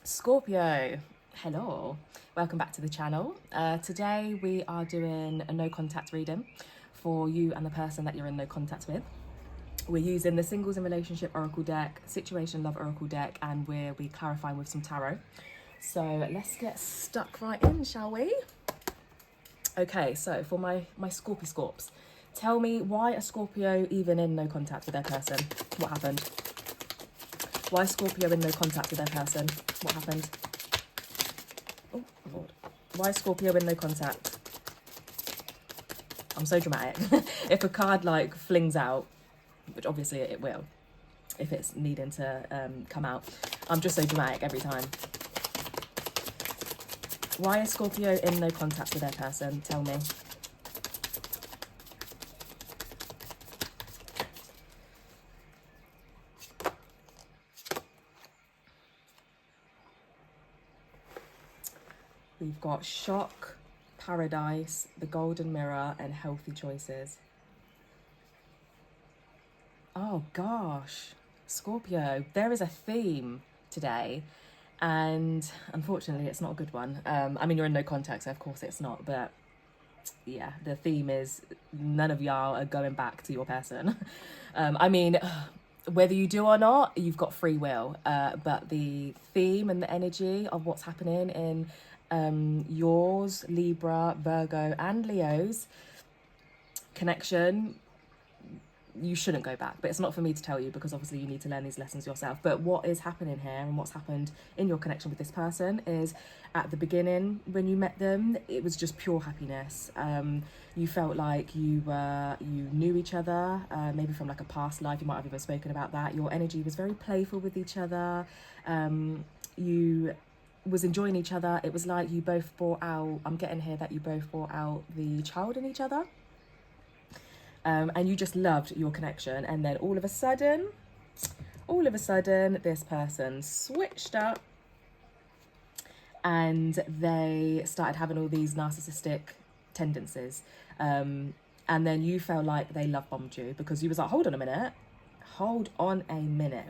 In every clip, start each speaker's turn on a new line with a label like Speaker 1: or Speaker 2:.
Speaker 1: Scorpio, hello, welcome back to the channel. Today we are doing a no contact reading for you and the person that you're in no contact with. We're using the singles and relationship oracle deck, situation love oracle deck, and we'll be clarifying with some tarot. So let's get stuck right in, shall we? Okay, so for my Scorpio-scorps, tell me, why a Scorpio even in no contact with their person? What happened? Why Scorpio in no contact with their person? What happened? Oh, Lord. Why Scorpio in no contact? I'm so dramatic. If a card like flings out, which obviously it will, if it's needing to come out, I'm just so dramatic every time. Why is Scorpio in no contact with their person? Tell me. We've got shock, paradise, the golden mirror, and healthy choices. Oh gosh, Scorpio, there is a theme today, and unfortunately it's not a good one. I mean, you're in no contact, so of course it's not, but yeah, the theme is none of y'all are going back to your person. I mean, whether you do or not, you've got free will, but the theme and the energy of what's happening in yours, Libra, Virgo, and Leo's connection, you shouldn't go back. But it's not for me to tell you, because obviously you need to learn these lessons yourself. But what is happening here and what's happened in your connection with this person is, at the beginning when you met them, it was just pure happiness. You felt like you knew each other, maybe from like a past life. You might have even spoken about that. Your energy was very playful with each other. You was enjoying each other. It was like you both brought out, I'm getting here that you both brought out the child in each other. And you just loved your connection. And then all of a sudden, this person switched up and they started having all these narcissistic tendencies. And then you felt like they love bombed you, because you was like, hold on a minute,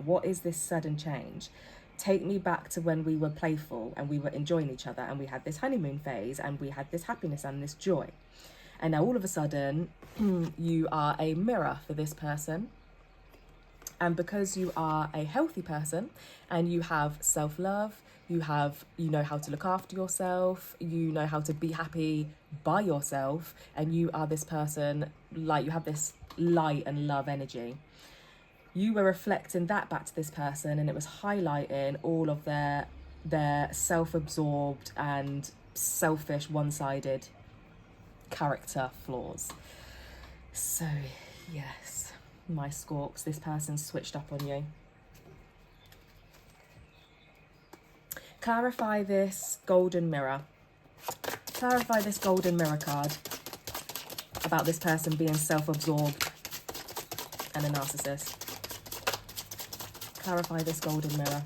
Speaker 1: what is this sudden change? Take me back to when we were playful and we were enjoying each other and we had this honeymoon phase and we had this happiness and this joy. And now all of a sudden, you are a mirror for this person. And because you are a healthy person and you have self-love, you know how to look after yourself, you know how to be happy by yourself, and you are this person, like, you have this light and love energy. You were reflecting that back to this person, and it was highlighting all of their self-absorbed and selfish, one-sided character flaws. So yes, my Scorps, this person switched up on you. Clarify this golden mirror card about this person being self-absorbed and a narcissist. Clarify this golden mirror.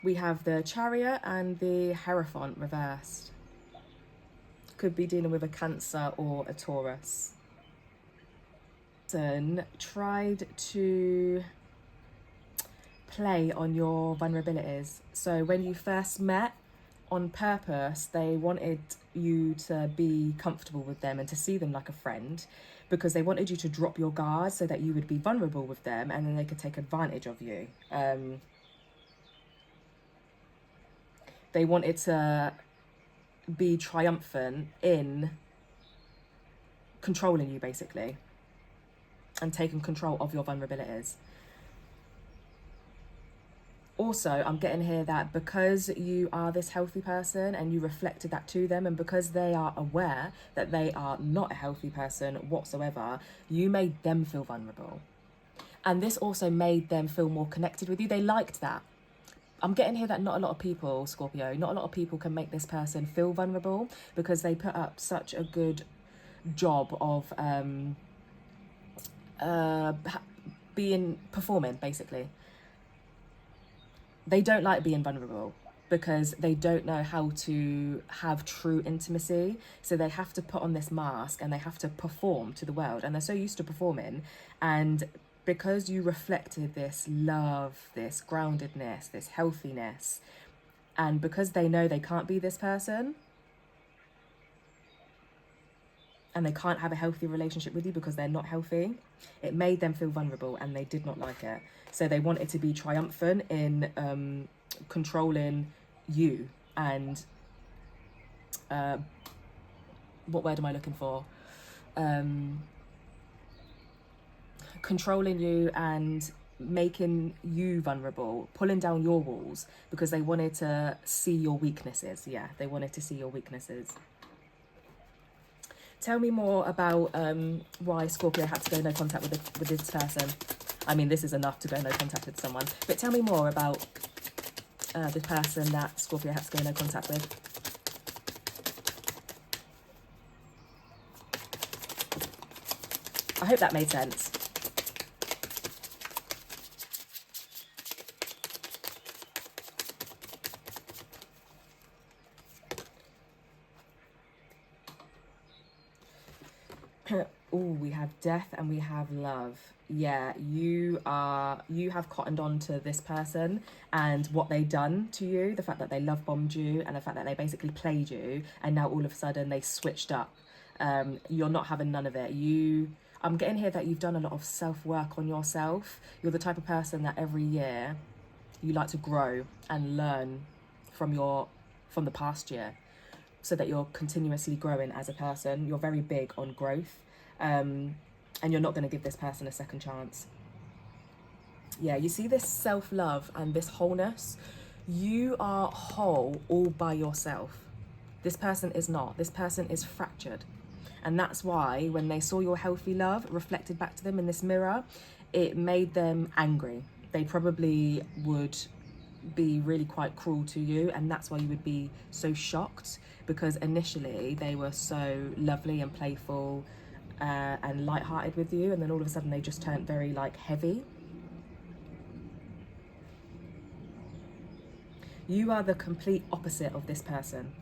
Speaker 1: We have the Chariot and the Hierophant reversed. Could be dealing with a Cancer or a Taurus. Tried to play on your vulnerabilities. So when you first met, on purpose, they wanted you to be comfortable with them and to see them like a friend, because they wanted you to drop your guard so that you would be vulnerable with them and then they could take advantage of you. They wanted to be triumphant in controlling you, basically, and taking control of your vulnerabilities. Also, I'm getting here that because you are this healthy person and you reflected that to them, and because they are aware that they are not a healthy person whatsoever, you made them feel vulnerable. And this also made them feel more connected with you. They liked that. I'm getting here that not a lot of people, Scorpio, not a lot of people can make this person feel vulnerable, because they put up such a good job of performing, basically. They don't like being vulnerable. because they don't know how to have true intimacy. So they have to put on this mask and they have to perform to the world. And they're so used to performing. And because you reflected this love, this groundedness, this healthiness, and because they know they can't be this person, and they can't have a healthy relationship with you because they're not healthy, it made them feel vulnerable and they did not like it. So they wanted to be triumphant in controlling you and what word am I looking for? Controlling you and making you vulnerable, pulling down your walls because they wanted to see your weaknesses. Yeah, they wanted to see your weaknesses. Tell me more about why Scorpio had to go no contact with this person. I mean, this is enough to go no contact with someone. But tell me more about the person that Scorpio had to go no contact with. I hope that made sense. Oh, we have death and we have love. Yeah, you have cottoned on to this person and what they done to you, the fact that they love bombed you and the fact that they basically played you, and now all of a sudden they switched up. You're not having none of it. I'm getting here that you've done a lot of self-work on yourself. You're the type of person that every year you like to grow and learn from the past year, so that you're continuously growing as a person. You're very big on growth, and you're not going to give this person a second chance. Yeah, you see this self-love and this wholeness. You are whole all by yourself. This person is not. This person is fractured. And that's why when they saw your healthy love reflected back to them in this mirror, it made them angry. They probably would be really quite cruel to you, and that's why you would be so shocked, because initially they were so lovely and playful and light-hearted with you, and then all of a sudden they just turned very heavy. You are the complete opposite of this person.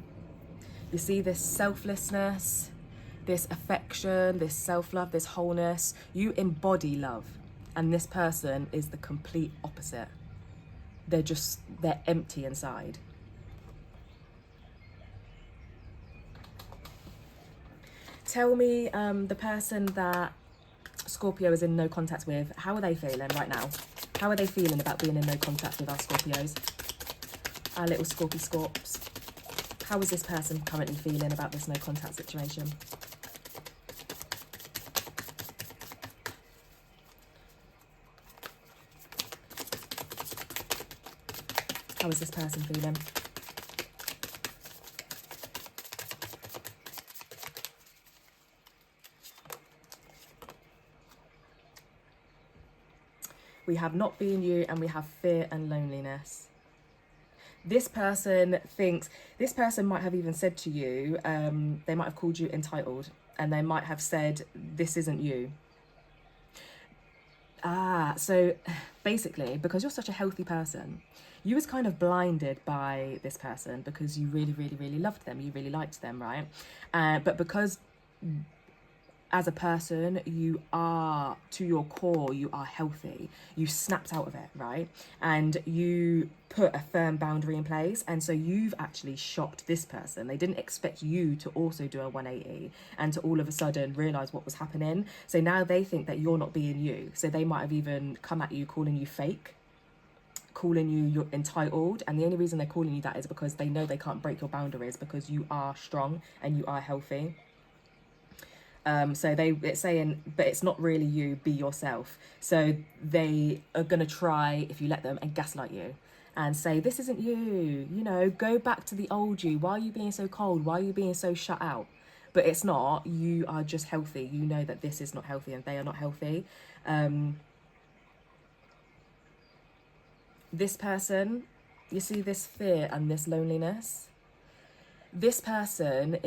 Speaker 1: You see this selflessness, this affection, this self-love, this wholeness. You embody love, and this person is the complete opposite. They're empty inside. Tell me, the person that Scorpio is in no contact with, how are they feeling right now? How are they feeling about being in no contact with our Scorpios? Our little Scorpy Scorps. How is this person currently feeling about this no contact situation? How is this person feeling? We have not been you, and we have fear and loneliness. This person might have even said to you, they might have called you entitled, and they might have said, this isn't you. So basically, because you're such a healthy person, you was kind of blinded by this person because you really, really, really loved them. You really liked them, right? But because as a person, you are, to your core, you are healthy. You snapped out of it, right? And you put a firm boundary in place. And so you've actually shocked this person. They didn't expect you to also do a 180 and to all of a sudden realize what was happening. So now they think that you're not being you. So they might have even come at you calling you fake, calling you you're entitled. And the only reason they're calling you that is because they know they can't break your boundaries because you are strong and you are healthy. So it's saying, but it's not really you, be yourself. So they are going to try, if you let them, and gaslight you and say, this isn't you, go back to the old you. Why are you being so cold? Why are you being so shut out? But it's not. You are just healthy. You know that this is not healthy and they are not healthy. This person, you see this fear and this loneliness. This person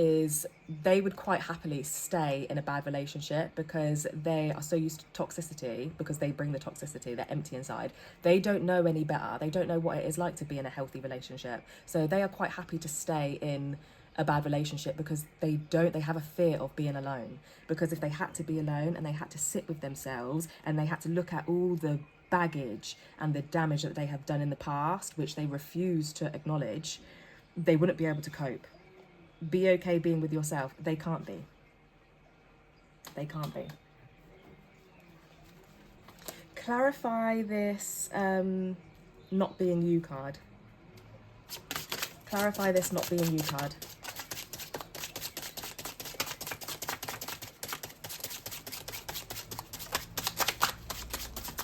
Speaker 1: they would quite happily stay in a bad relationship because they are so used to toxicity, because they bring the toxicity, they're empty inside. They don't know any better. They don't know what it is like to be in a healthy relationship. So they are quite happy to stay in a bad relationship because they have a fear of being alone. Because if they had to be alone and they had to sit with themselves and they had to look at all the baggage and the damage that they have done in the past, which they refuse to acknowledge, they wouldn't be able to cope. Be okay being with yourself. They can't be. They can't be. Clarify this not being you card. Clarify this not being you card.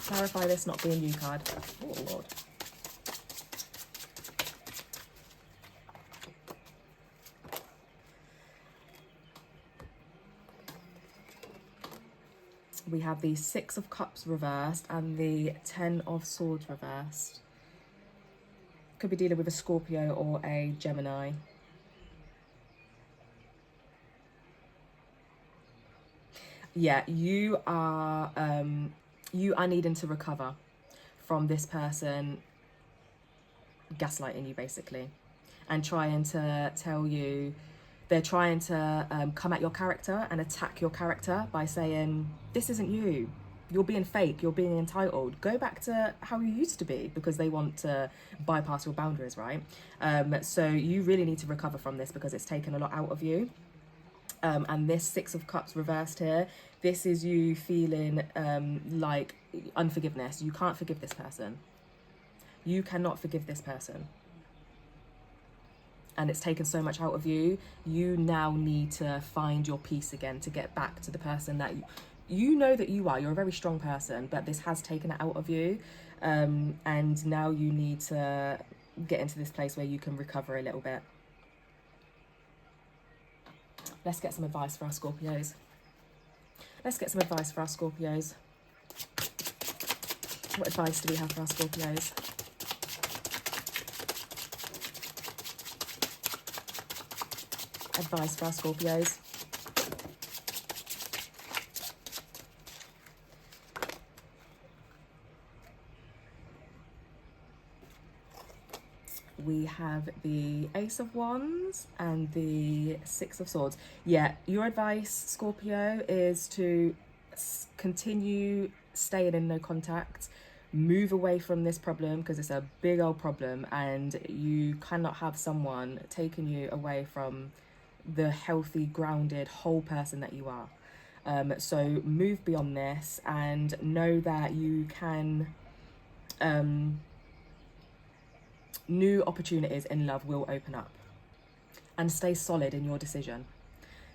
Speaker 1: Clarify this not being you card. Oh, Lord. We have the Six of Cups reversed and the Ten of Swords reversed. Could be dealing with a Scorpio or a Gemini. Yeah, you are needing to recover from this person gaslighting you, basically, and trying to tell you, they're trying to come at your character and attack your character by saying, this isn't you, you're being fake, you're being entitled, go back to how you used to be, because they want to bypass your boundaries, right? So you really need to recover from this because it's taken a lot out of you. And this Six of Cups reversed here, this is you feeling like unforgiveness. You can't forgive this person. You cannot forgive this person. And it's taken so much out of you. You now need to find your peace again to get back to the person that you know that you are. You're a very strong person, but this has taken it out of you. And now you need to get into this place where you can recover a little bit. Let's get some advice for our Scorpios. Let's get some advice for our Scorpios. What advice do we have for our Scorpios? Advice for our Scorpios. We have the Ace of Wands and the Six of Swords. Yeah, your advice, Scorpio, is to continue staying in no contact. Move away from this problem because it's a big old problem and you cannot have someone taking you away from the healthy, grounded, whole person that you are. So move beyond this and know that you can... new opportunities in love will open up. And stay solid in your decision.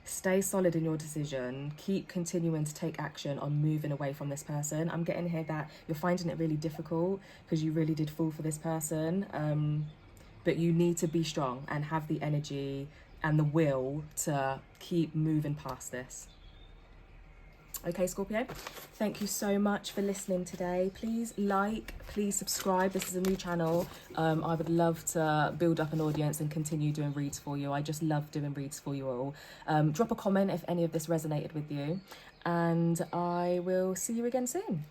Speaker 1: Stay solid in your decision. Keep continuing to take action on moving away from this person. I'm getting here that you're finding it really difficult because you really did fall for this person. But you need to be strong and have the energy and the will to keep moving past this. Okay, Scorpio, thank you so much for listening today. Please like, please subscribe. This is a new channel. I would love to build up an audience and continue doing reads for you. I just love doing reads for you all. Drop a comment if any of this resonated with you, and I will see you again soon.